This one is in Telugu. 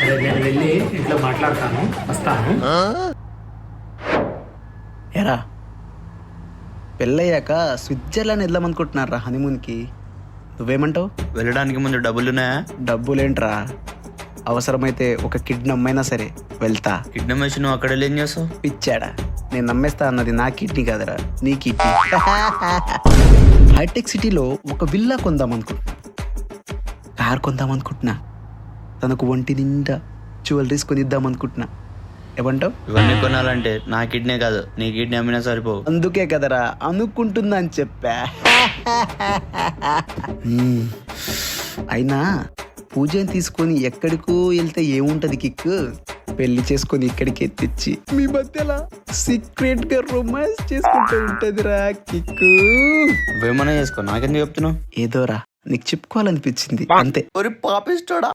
సరే నేను వెళ్ళి ఇంట్లో మాట్లాడతాను, వస్తాను. ఎరా పెళ్ళయ్యాక స్విట్జర్లాండ్ వెళ్దామనుకుంటున్నారా హనీమూన్కి? నువ్వేమంటావు? వెళ్ళడానికి ముందు డబ్బులున్నాయా? డబ్బులేంట్రా, అవసరమైతే ఒక కిడ్నీ అమ్మైనా సరే వెళ్తా. కిడ్నీ మెషిన్ నువ్వు అక్కడ వెళ్ళి ఏం చేస్తావు? పిచ్చాడా, నేను నమ్మేస్తా అన్నది నా కిడ్నీ కాదురా, నీ కిడ్నీ. హైటెక్ సిటీలో ఒక విల్లా కొందామనుకుంటున్నా, కార్ కొందామనుకుంటున్నా, తనకు ఒంటి నిండా జ్యువెలరీస్ కొనిద్దామనుకుంటున్నా. ఏమంటావు? ఇవన్నీ కొనాలంటే నా కిడ్నీ కాదు, నీ కిడ్నీ అమ్మినా సరిపోవు. అందుకే కదరా అనుకుంటున్నా అని చెప్పా. అయినా పూజని తీసుకొని ఎక్కడికో వెళ్తే ఏముంటది కిక్కు? పెళ్లి చేసుకొని ఇక్కడికి తెచ్చి మీ మధ్యలో సీక్రెట్ గా రొమాన్స్ చేసుకుంటూ ఉంటదిరా కిక్కు. నువ్వేమన్నా చేసుకో, నాకెందుకు చెప్తున్నావు? ఏదోరా నీకు చెప్పుకోవాలనిపించింది అంతే. పాపిస్తోడా